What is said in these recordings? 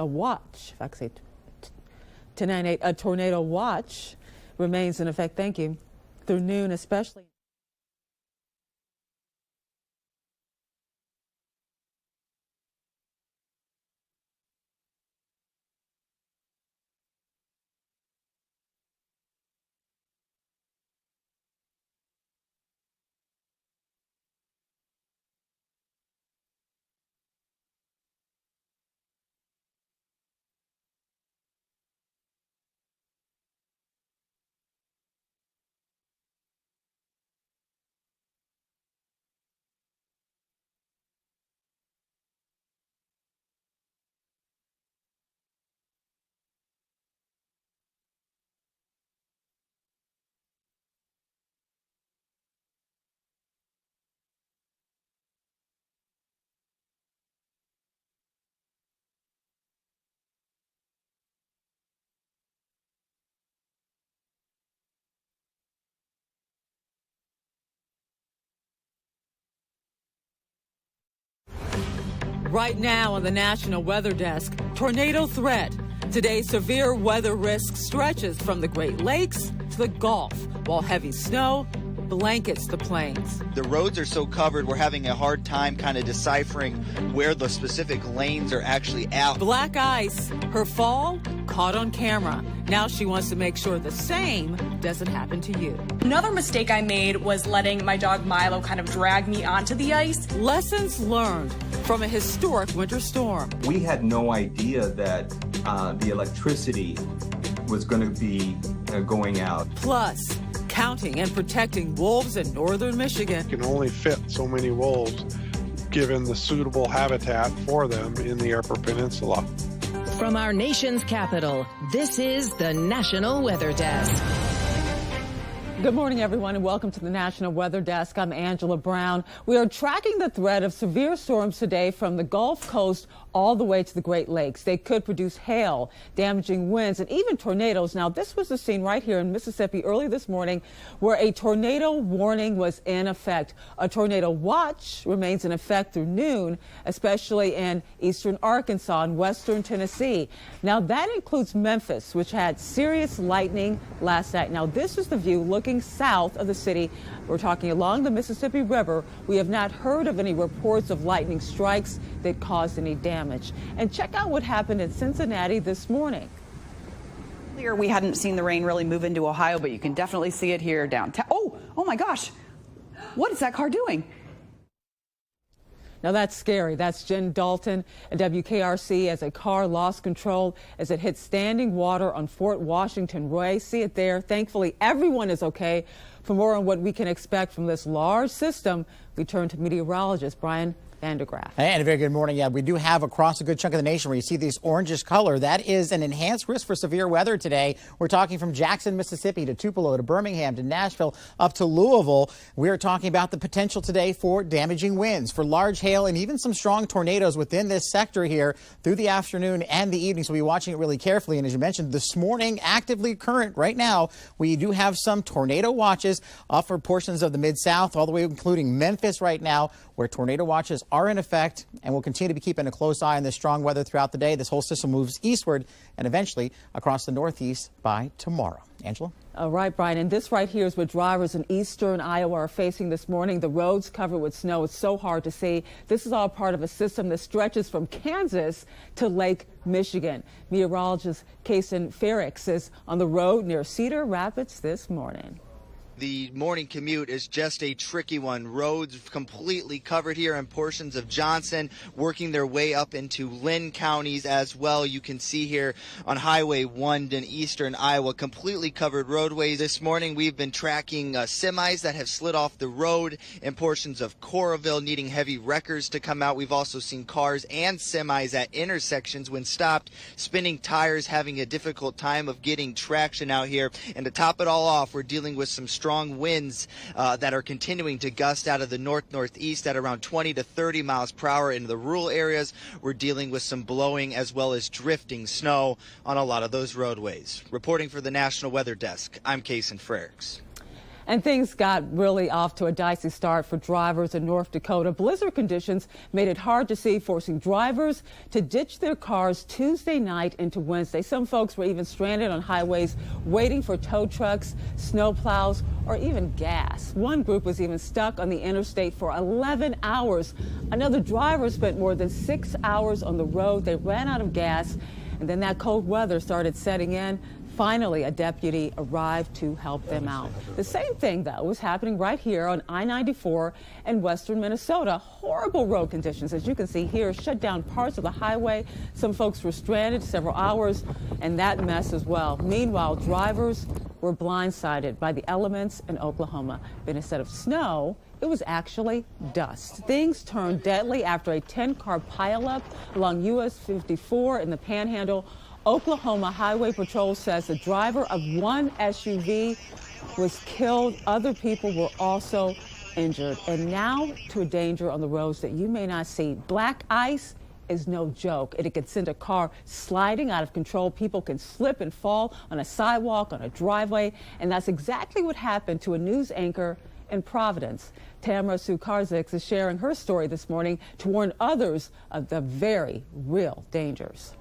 a watch, if I could say 1098, a tornado watch remains in effect, thank you, through noon especially. Right now on the National Weather Desk, tornado threat. Today, severe weather risk stretches from the Great Lakes to the Gulf, while heavy snow blankets the plains. The roads are so covered, we're having a hard time kind of deciphering where the specific lanes are actually at. Black ice, her fall caught on camera. Now she wants to make sure the same doesn't happen to you. Another mistake I made was letting my dog Milo kind of drag me onto the ice. Lessons learned from a historic winter storm. We had no idea that the electricity was going to be going out. Plus, counting and protecting wolves in northern Michigan. You can only fit so many wolves given the suitable habitat for them in the Upper Peninsula. From our nation's capital, this is the National Weather Desk. Good morning, everyone, and welcome to the National Weather Desk. I'm Angela Brown. We are tracking the threat of severe storms today from the Gulf Coast all the way to the Great Lakes. They could produce hail, damaging winds, and even tornadoes. Now, this was the scene right here in Mississippi early this morning where a tornado warning was in effect. A tornado watch remains in effect through noon, especially in eastern Arkansas and western Tennessee. Now, that includes Memphis, which had serious lightning last night. Now, this is the view looking south of the city. We're talking along the Mississippi River. We have not heard of any reports of lightning strikes that caused any damage. And check out what happened in Cincinnati this morning. Earlier, we hadn't seen the rain really move into Ohio, but you can definitely see it here downtown. Oh my gosh. What is that car doing? Now that's scary. That's Jen Dalton at WKRC as a car lost control as it hit standing water on Fort Washington Way. See it there. Thankfully, everyone is okay. For more on what we can expect from this large system, we turn to meteorologist Brian Vandergraaf. And a very good morning. Yeah, we do have across a good chunk of the nation where you see this orangish color. That is an enhanced risk for severe weather today. We're talking from Jackson, Mississippi to Tupelo to Birmingham to Nashville up to Louisville. We are talking about the potential today for damaging winds, for large hail and even some strong tornadoes within this sector here through the afternoon and the evening. So we'll be watching it really carefully. And as you mentioned, this morning, actively current right now, we do have some tornado watches off for portions of the Mid-South, all the way including Memphis right now, where tornado watches are in effect, and we'll continue to be keeping a close eye on this strong weather throughout the day. This whole system moves eastward and eventually across the Northeast by tomorrow. Angela? All right, Brian, and this right here is what drivers in eastern Iowa are facing this morning. The roads covered with snow. It's so hard to see. This is all part of a system that stretches from Kansas to Lake Michigan. Meteorologist Kason Ferrix is on the road near Cedar Rapids this morning. The morning commute is just a tricky one. Roads completely covered here in portions of Johnson, working their way up into Lynn counties as well. You can see here on Highway 1 in eastern Iowa, completely covered roadways. This morning we've been tracking semis that have slid off the road in portions of Coralville, needing heavy wreckers to come out. We've also seen cars and semis at intersections when stopped, spinning tires, having a difficult time of getting traction out here. And to top it all off, we're dealing with some strong winds that are continuing to gust out of the north-northeast at around 20 to 30 miles per hour. In the rural areas, we're dealing with some blowing as well as drifting snow on a lot of those roadways. Reporting for the National Weather Desk, I'm Kason Ferrix. And things got really off to a dicey start for drivers in North Dakota. Blizzard conditions made it hard to see, forcing drivers to ditch their cars Tuesday night into Wednesday. Some folks were even stranded on highways waiting for tow trucks, snow plows, or even gas. One group was even stuck on the interstate for 11 hours. Another driver spent more than 6 hours on the road. They ran out of gas, and then that cold weather started setting in. Finally, a deputy arrived to help them out. The same thing, though, was happening right here on I-94 in western Minnesota. Horrible road conditions, as you can see here, shut down parts of the highway. Some folks were stranded several hours, and that mess as well. Meanwhile, drivers were blindsided by the elements in Oklahoma. But instead of snow, it was actually dust. Things turned deadly after a 10-car pileup along US 54 in the Panhandle. Oklahoma Highway Patrol says the driver of one SUV was killed. Other people were also injured. And now to a danger on the roads that you may not see. Black ice is no joke. It can send a car sliding out of control. People can slip and fall on a sidewalk, on a driveway. And that's exactly what happened to a news anchor in Providence. Tamara Sue Karzik is sharing her story this morning to warn others of the very real dangers.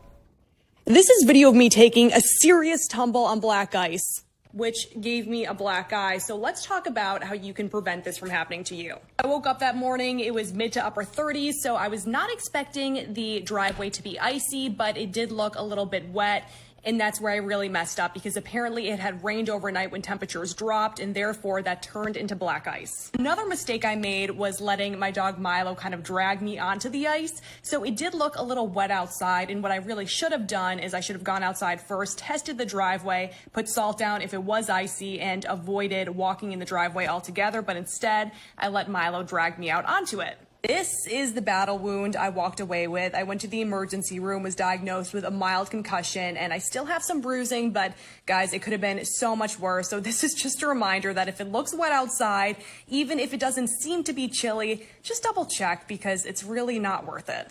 This is video of me taking a serious tumble on black ice, which gave me a black eye. So let's talk about how you can prevent this from happening to you. I woke up that morning, it was mid to upper 30s, so I was not expecting the driveway to be icy, but it did look a little bit wet. And that's where I really messed up, because apparently it had rained overnight when temperatures dropped, and therefore that turned into black ice. Another mistake I made was letting my dog Milo kind of drag me onto the ice. So it did look a little wet outside, and what I really should have done is I should have gone outside first, tested the driveway, put salt down if it was icy, and avoided walking in the driveway altogether. But instead, I let Milo drag me out onto it. This is the battle wound I walked away with. I went to the emergency room, was diagnosed with a mild concussion, and I still have some bruising, but guys, it could have been so much worse. So this is just a reminder that if it looks wet outside, even if it doesn't seem to be chilly, just double check, because it's really not worth it.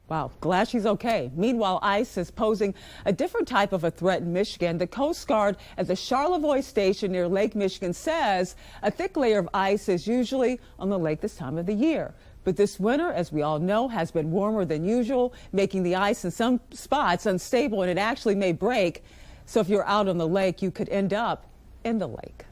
Wow, glad she's okay. Meanwhile, ice is posing a different type of a threat in Michigan. The Coast Guard at the Charlevoix station near Lake Michigan says a thick layer of ice is usually on the lake this time of the year. But this winter, as we all know, has been warmer than usual, making the ice in some spots unstable, and it actually may break. So if you're out on the lake, you could end up in the lake.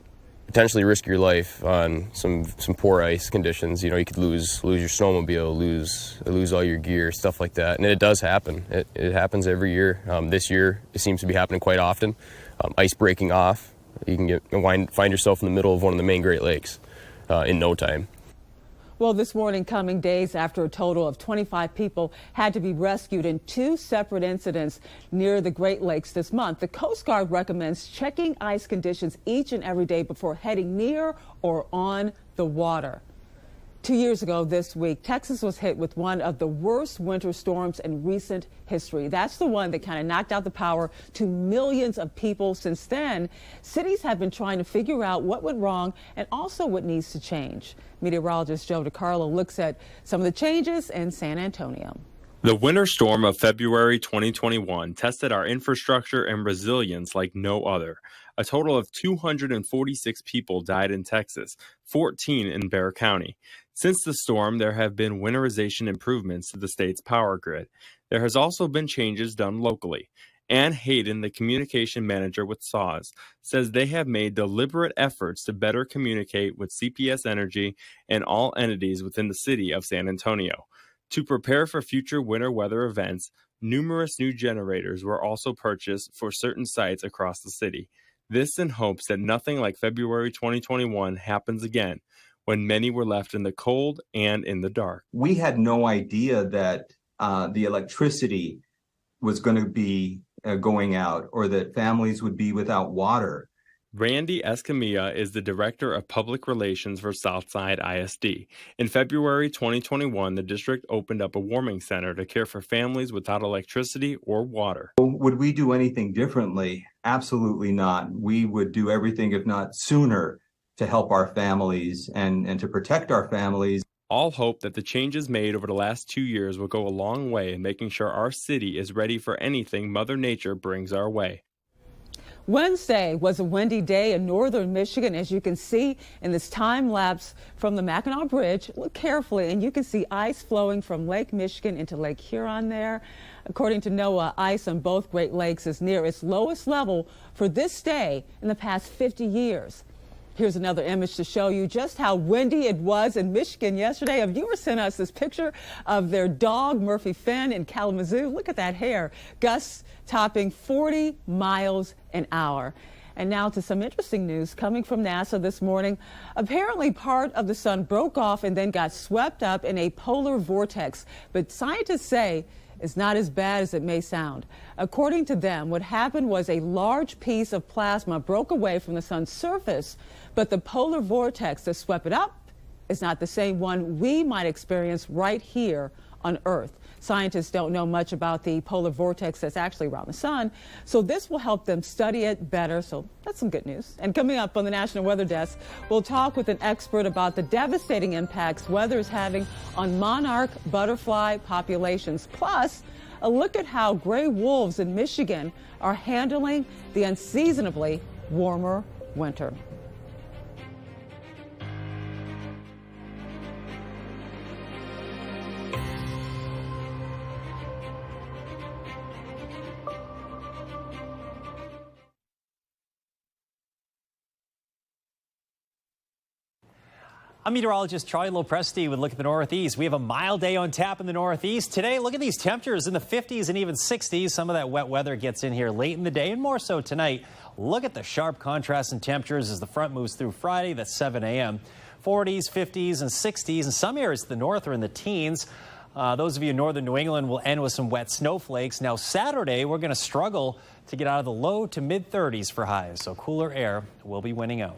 Potentially risk your life on some poor ice conditions. You know, you could lose your snowmobile, lose all your gear, stuff like that. And it does happen. It happens every year. This year, it seems to be happening quite often. Ice breaking off. You can find yourself in the middle of one of the main Great Lakes in no time. Well, this morning coming days after a total of 25 people had to be rescued in two separate incidents near the Great Lakes this month. The Coast Guard recommends checking ice conditions each and every day before heading near or on the water. 2 years ago this week, Texas was hit with one of the worst winter storms in recent history. That's the one that kind of knocked out the power to millions of people. Since then, cities have been trying to figure out what went wrong and also what needs to change. Meteorologist Joe DiCarlo looks at some of the changes in San Antonio. The winter storm of February 2021 tested our infrastructure and resilience like no other. A total of 246 people died in Texas, 14 in Bexar County. Since the storm, there have been winterization improvements to the state's power grid. There has also been changes done locally. Ann Hayden, the communication manager with SAWS, says they have made deliberate efforts to better communicate with CPS Energy and all entities within the city of San Antonio. To prepare for future winter weather events, numerous new generators were also purchased for certain sites across the city. This in hopes that nothing like February 2021 happens again, when many were left in the cold and in the dark. We had no idea that the electricity was going to be going out, or that families would be without water. Randy Escamilla is the Director of Public Relations for Southside ISD. In February 2021, the district opened up a warming center to care for families without electricity or water. Would we do anything differently? Absolutely not. We would do everything, if not sooner, to help our families and to protect our families. All hope that the changes made over the last 2 years will go a long way in making sure our city is ready for anything Mother Nature brings our way. Wednesday was a windy day in northern Michigan, as you can see in this time lapse from the Mackinac Bridge. Look carefully, and you can see ice flowing from Lake Michigan into Lake Huron there. According to NOAA, ice on both Great Lakes is near its lowest level for this day in the past 50 years. Here's another image to show you just how windy it was in Michigan yesterday. A viewer sent us this picture of their dog, Murphy Finn, in Kalamazoo. Look at that hair. Gusts topping 40 miles an hour. And now to some interesting news coming from NASA this morning. Apparently part of the sun broke off and then got swept up in a polar vortex. But scientists say it's not as bad as it may sound. According to them, what happened was a large piece of plasma broke away from the sun's surface, but the polar vortex that swept it up is not the same one we might experience right here on Earth. Scientists don't know much about the polar vortex that's actually around the sun, so this will help them study it better. So that's some good news. And coming up on the National Weather Desk, we'll talk with an expert about the devastating impacts weather is having on monarch butterfly populations. Plus, a look at how gray wolves in Michigan are handling the unseasonably warmer winter. I'm meteorologist Charlie Lopresti with a look at the Northeast. We have a mild day on tap in the Northeast. Today, look at these temperatures in the 50s and even 60s. Some of that wet weather gets in here late in the day and more so tonight. Look at the sharp contrast in temperatures as the front moves through Friday. That's 7 a.m. 40s, 50s, and 60s. In some areas to the north are in the teens. Those of you in northern New England will end with some wet snowflakes. Now, Saturday, we're going to struggle to get out of the low to mid 30s for highs. So cooler air will be winning out.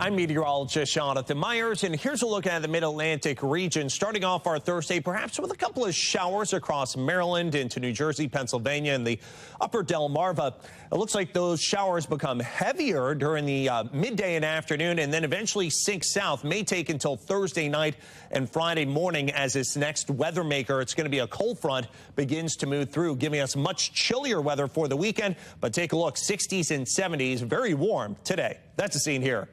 I'm meteorologist Jonathan Myers, and here's a look at the mid-Atlantic region. Starting off our Thursday, perhaps with a couple of showers across Maryland into New Jersey, Pennsylvania, and the upper Delmarva. It looks like those showers become heavier during the midday and afternoon, and then eventually sink south. May take until Thursday night and Friday morning as this next weather maker. It's going to be a cold front begins to move through, giving us much chillier weather for the weekend. But take a look, 60s and 70s, very warm today. That's the scene here.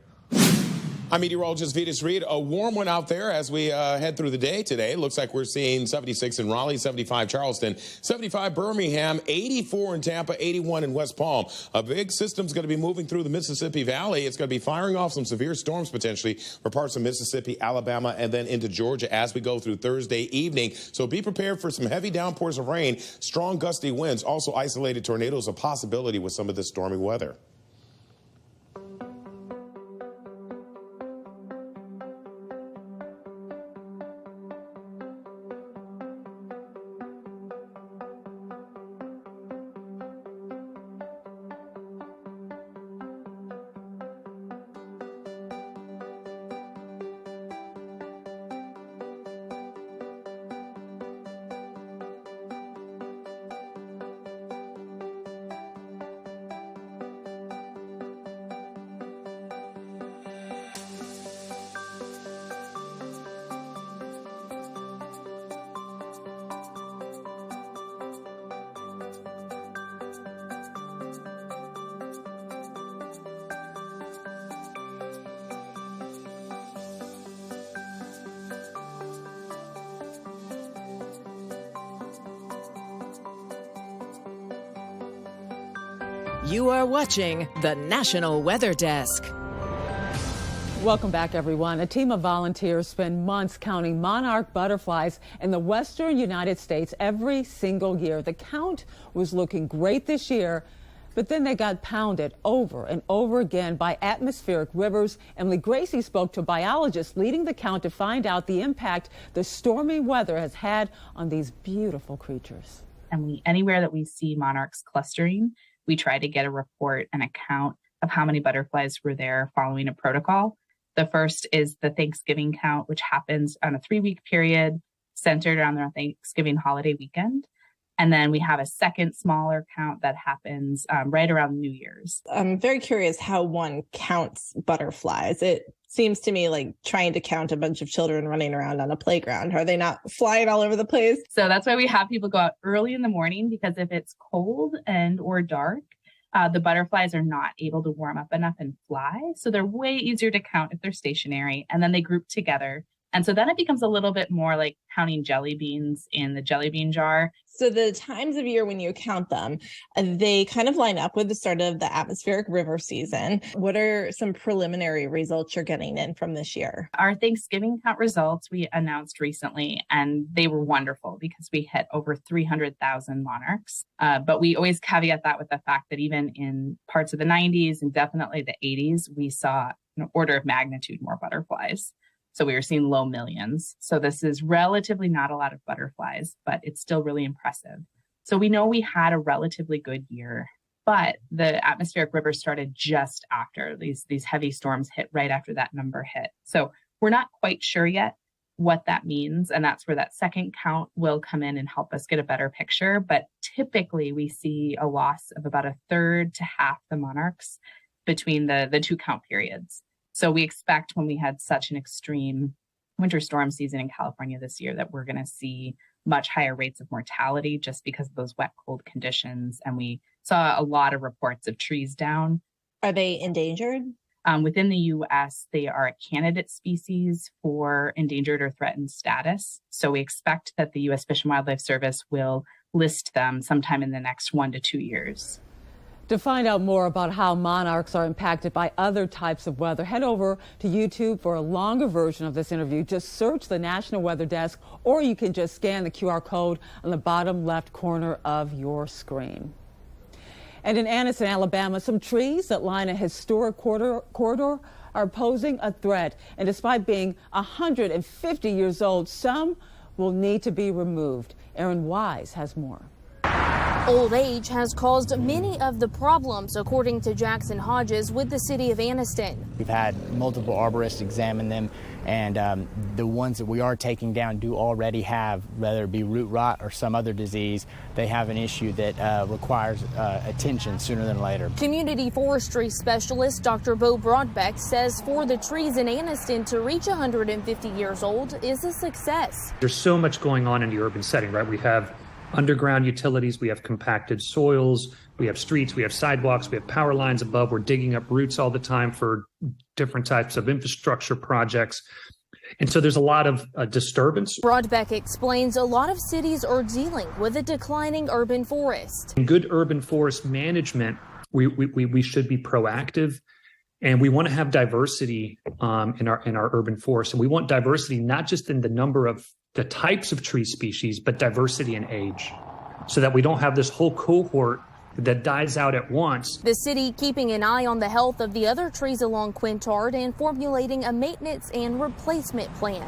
I'm meteorologist Vitas Reed. A warm one out there as we head through the day today. Looks like we're seeing 76 in Raleigh, 75 Charleston, 75 Birmingham, 84 in Tampa, 81 in West Palm. A big system's going to be moving through the Mississippi Valley. It's going to be firing off some severe storms potentially for parts of Mississippi, Alabama, and then into Georgia as we go through Thursday evening. So be prepared for some heavy downpours of rain, strong gusty winds, also isolated tornadoes a possibility with some of this stormy weather. You are watching the National Weather Desk. Welcome back, everyone. A team of volunteers spend months counting monarch butterflies in the western United States every single year. The count was looking great this year, but then they got pounded over and over again by atmospheric rivers. Emily Gracie spoke to biologists leading the count to find out the impact the stormy weather has had on these beautiful creatures. And anywhere that we see monarchs clustering, we try to get a report and a count of how many butterflies were there following a protocol. The first is the Thanksgiving count, which happens on a 3-week period centered around the Thanksgiving holiday weekend. And then we have a second smaller count that happens right around New Year's. I'm very curious how one counts butterflies. It seems to me like trying to count a bunch of children running around on a playground. Are they not flying all over the place? So that's why we have people go out early in the morning, because if it's cold and or dark, The butterflies are not able to warm up enough and fly, so they're way easier to count if they're stationary, and then they group together. And so then it becomes a little bit more like counting jelly beans in the jelly bean jar. So the times of year when you count them, they kind of line up with the start of the atmospheric river season. What are some preliminary results you're getting in from this year? Our Thanksgiving count results we announced recently, and they were wonderful because we hit over 300,000 monarchs. But we always caveat that with the fact that even in parts of the 90s and definitely the 80s, we saw an order of magnitude more butterflies. So we were seeing low millions. So this is relatively not a lot of butterflies, but it's still really impressive. So we know we had a relatively good year, but the atmospheric river started just after these heavy storms hit, right after that number hit. So we're not quite sure yet what that means. And that's where that second count will come in and help us get a better picture. But typically we see a loss of about a third to half the monarchs between the two count periods. So we expect when we had such an extreme winter storm season in California this year that we're going to see much higher rates of mortality just because of those wet, cold conditions. And we saw a lot of reports of trees down. Are they endangered? Within the U.S., they are a candidate species for endangered or threatened status. So we expect that the U.S. Fish and Wildlife Service will list them sometime in the next 1 to 2 years. To find out more about how monarchs are impacted by other types of weather, head over to YouTube for a longer version of this interview. Just search the National Weather Desk, or you can just scan the QR code on the bottom left corner of your screen. And in Anniston, Alabama, some trees that line a historic corridor are posing a threat. And despite being 150 years old, some will need to be removed. Aaron Wise has more. Old age has caused many of the problems, according to Jackson Hodges with the city of Anniston. We've had multiple arborists examine them, and the ones that we are taking down do already have, whether it be root rot or some other disease, they have an issue that requires attention sooner than later. Community forestry specialist Dr. Bo Broadbeck says for the trees in Anniston to reach 150 years old is a success. There's so much going on in the urban setting, right? We have underground utilities, we have compacted soils, we have streets, we have sidewalks, we have power lines above. We're digging up roots all the time for different types of infrastructure projects. And so there's a lot of disturbance. Broadbeck explains a lot of cities are dealing with a declining urban forest. In good urban forest management, we should be proactive, and we want to have diversity in our urban forest. And we want diversity not just in the number of the types of tree species, but diversity in age, so that we don't have this whole cohort that dies out at once. The city keeping an eye on the health of the other trees along Quintard and formulating a maintenance and replacement plan.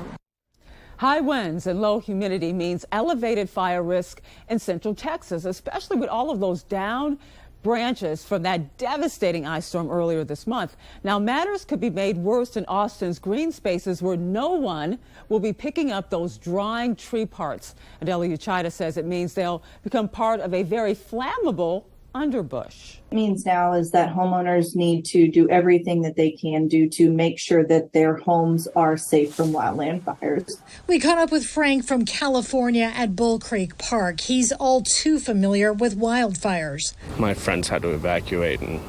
High winds and low humidity means elevated fire risk in central Texas, especially with all of those down branches from that devastating ice storm earlier this month. Now, matters could be made worse in Austin's green spaces, where no one will be picking up those drying tree parts. Adela Uchida says it means they'll become part of a very flammable underbush. It means now is that homeowners need to do everything that they can do to make sure that their homes are safe from wildland fires. We caught up with Frank from California at Bull Creek Park. He's all too familiar with wildfires. My friends had to evacuate, and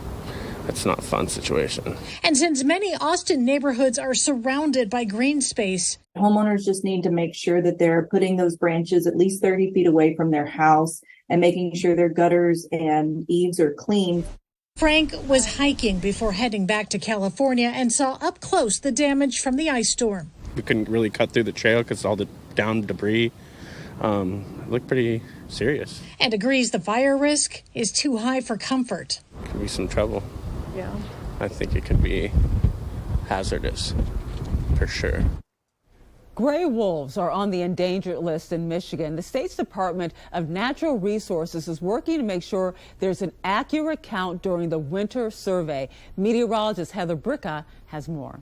it's not a fun situation. And since many Austin neighborhoods are surrounded by green space, homeowners just need to make sure that they're putting those branches at least 30 feet away from their house and making sure their gutters and eaves are clean. Frank was hiking before heading back to California and saw up close the damage from the ice storm. We couldn't really cut through the trail because all the down debris looked pretty serious. And agrees the fire risk is too high for comfort. Could be some trouble. Yeah. I think it could be hazardous for sure. Gray wolves are on the endangered list in Michigan. The state's Department of Natural Resources is working to make sure there's an accurate count during the winter survey. Meteorologist Heather Bricka has more.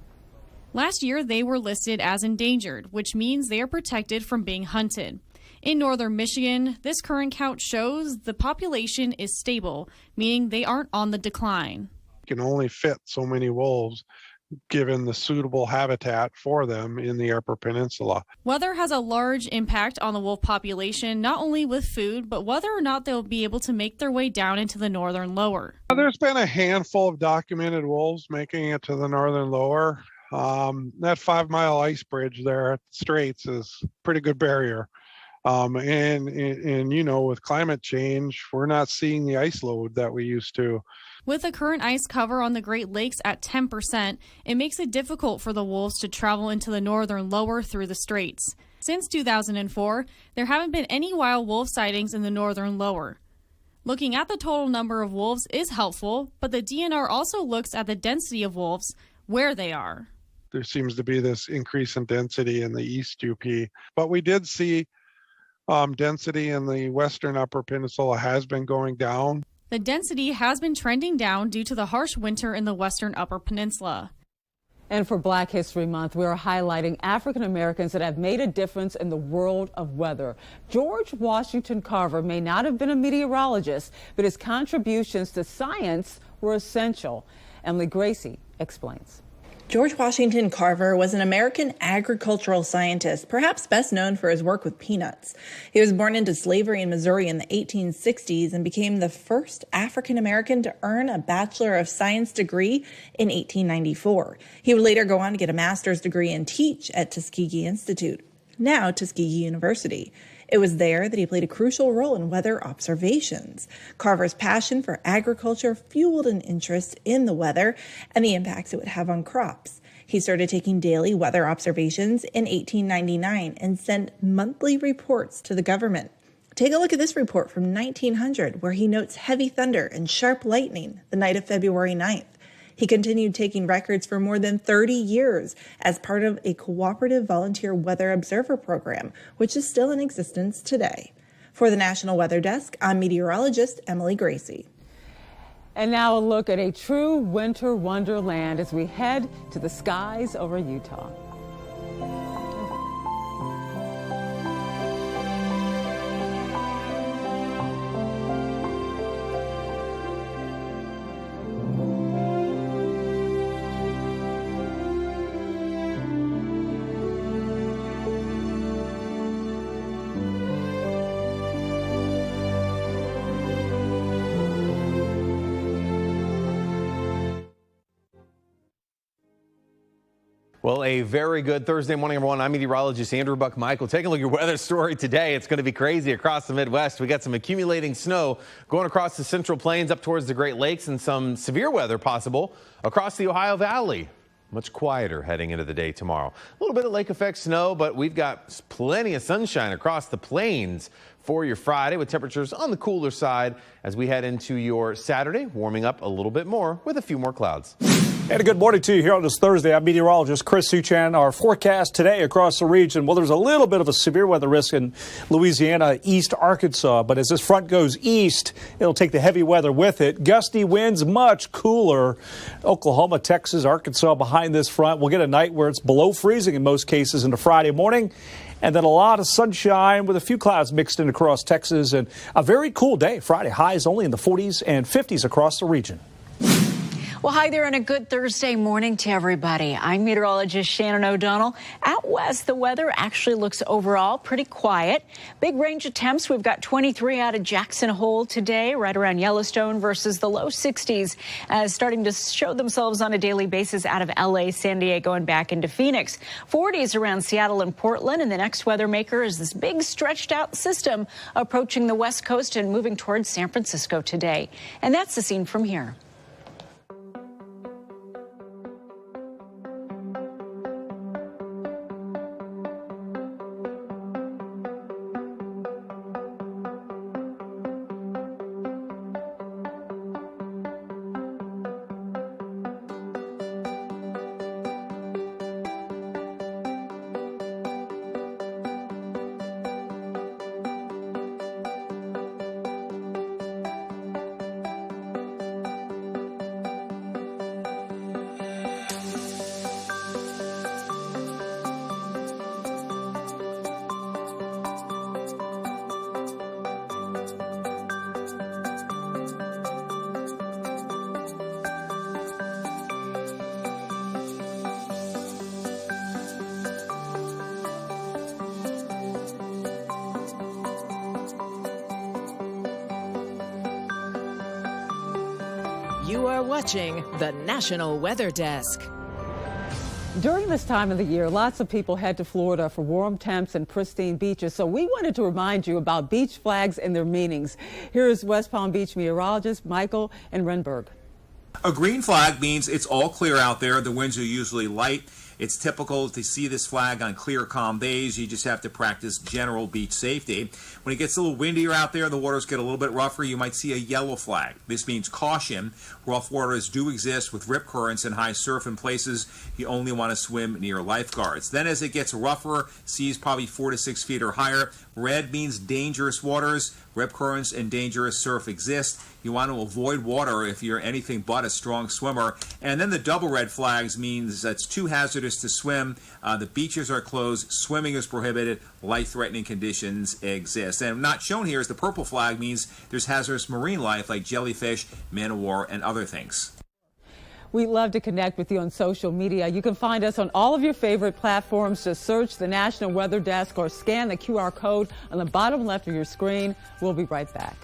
Last year, they were listed as endangered, which means they are protected from being hunted. In northern Michigan, this current count shows the population is stable, meaning they aren't on the decline. You can only fit so many wolves given the suitable habitat for them in the Upper Peninsula. Weather has a large impact on the wolf population, not only with food, but whether or not they'll be able to make their way down into the northern lower. There's been a handful of documented wolves making it to the northern lower. That 5-mile ice bridge there at the Straits is a pretty good barrier. And you know, with climate change, we're not seeing the ice load that we used to. With the current ice cover on the Great Lakes at 10%, it makes it difficult for the wolves to travel into the northern lower through the straits. Since 2004, there haven't been any wild wolf sightings in the northern lower. Looking at the total number of wolves is helpful, but the DNR also looks at the density of wolves where they are. There seems to be this increase in density in the East UP, but we did see density in the western Upper Peninsula has been going down. The density has been trending down due to the harsh winter in the western Upper Peninsula. And for Black History Month, we are highlighting African Americans that have made a difference in the world of weather. George Washington Carver may not have been a meteorologist, but his contributions to science were essential. Emily Gracie explains. George Washington Carver was an American agricultural scientist, perhaps best known for his work with peanuts. He was born into slavery in Missouri in the 1860s and became the first African American to earn a Bachelor of Science degree in 1894. He would later go on to get a master's degree and teach at Tuskegee Institute, now Tuskegee University. It was there that he played a crucial role in weather observations. Carver's passion for agriculture fueled an interest in the weather and the impacts it would have on crops. He started taking daily weather observations in 1899 and sent monthly reports to the government. Take a look at this report from 1900, where he notes heavy thunder and sharp lightning the night of February 9th. He continued taking records for more than 30 years as part of a cooperative volunteer weather observer program, which is still in existence today. For the National Weather Desk, I'm meteorologist Emily Gracie. And now a look at a true winter wonderland as we head to the skies over Utah. Well, a very good Thursday morning, everyone. I'm meteorologist Andrew Buck-Michael. Taking a look at your weather story today. It's going to be crazy across the Midwest. We got some accumulating snow going across the Central Plains up towards the Great Lakes and some severe weather possible across the Ohio Valley. Much quieter heading into the day tomorrow. A little bit of lake effect snow, but we've got plenty of sunshine across the plains for your Friday with temperatures on the cooler side as we head into your Saturday, warming up a little bit more with a few more clouds. And a good morning to you here on this Thursday. I'm meteorologist Chris Suchan. Our forecast today across the region, well, there's a little bit of a severe weather risk in Louisiana, East Arkansas. But as this front goes east, it'll take the heavy weather with it. Gusty winds, much cooler. Oklahoma, Texas, Arkansas behind this front. We'll get a night where it's below freezing in most cases into Friday morning. And then a lot of sunshine with a few clouds mixed in across Texas. And a very cool day. Friday highs only in the 40s and 50s across the region. Well, hi there and a good Thursday morning to everybody. I'm meteorologist Shannon O'Donnell. Out west, the weather actually looks overall pretty quiet. Big range of temps. We've got 23 out of Jackson Hole today, right around Yellowstone versus the low 60s, starting to show themselves on a daily basis out of L.A., San Diego, and back into Phoenix. 40s around Seattle and Portland, and the next weather maker is this big stretched out system approaching the west coast and moving towards San Francisco today. And that's the scene from here. You are watching the National Weather Desk. During this time of the year, lots of people head to Florida for warm temps and pristine beaches. So we wanted to remind you about beach flags and their meanings. Here is West Palm Beach meteorologist Michael in Renberg. A green flag means it's all clear out there. The winds are usually light. It's typical to see this flag on clear, calm days. You just have to practice general beach safety. When it gets a little windier out there, the waters get a little bit rougher, you might see a yellow flag. This means caution. Rough waters do exist with rip currents and high surf in places. You only want to swim near lifeguards. Then as it gets rougher, seas probably 4 to 6 feet or higher. Red means dangerous waters. Rip currents and dangerous surf exist. You want to avoid water if you're anything but a strong swimmer. And then the double red flags means it's too hazardous to swim. The beaches are closed. Swimming is prohibited. Life-threatening conditions exist. And not shown here is the purple flag means there's hazardous marine life like jellyfish, man-o-war, and other things. We'd love to connect with you on social media. You can find us on all of your favorite platforms. Just search the National Weather Desk or scan the QR code on the bottom left of your screen. We'll be right back.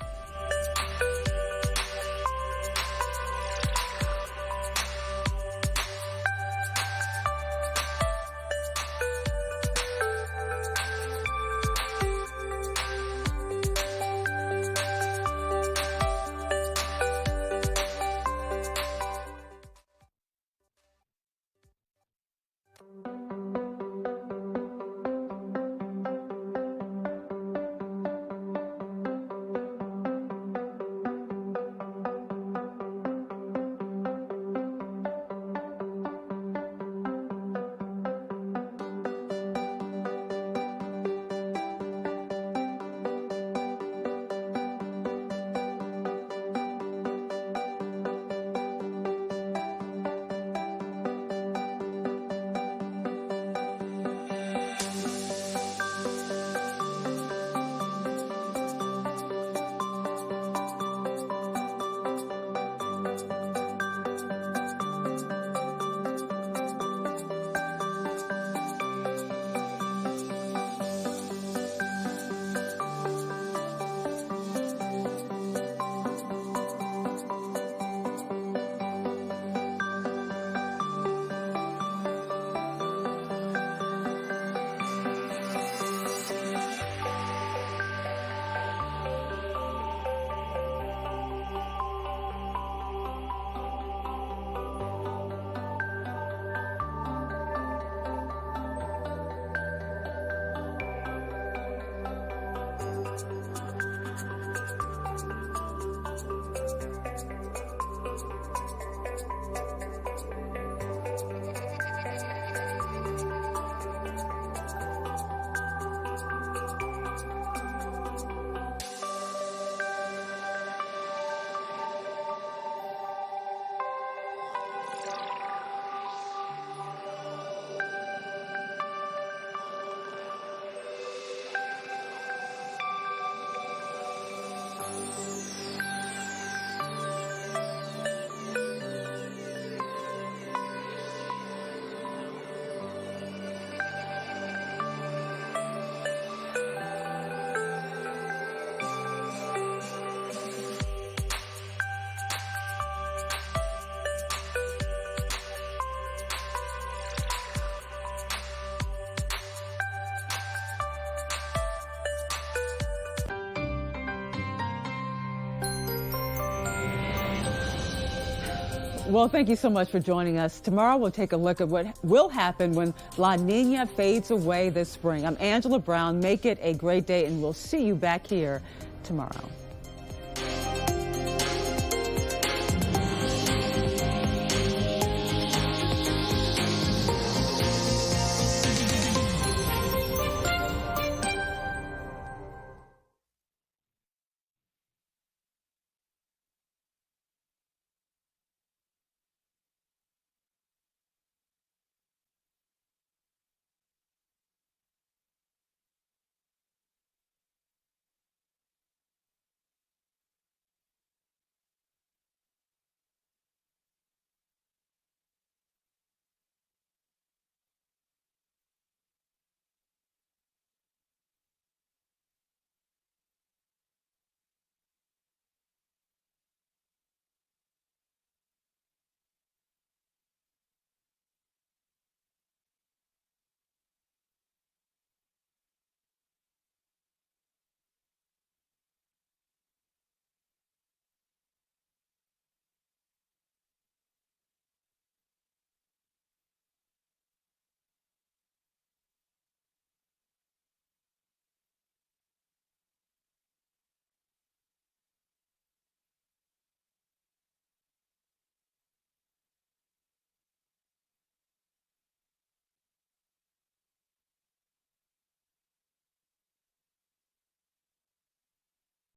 Well, thank you so much for joining us. Tomorrow we'll take a look at what will happen when La Nina fades away this spring. I'm Angela Brown. Make it a great day, and we'll see you back here tomorrow.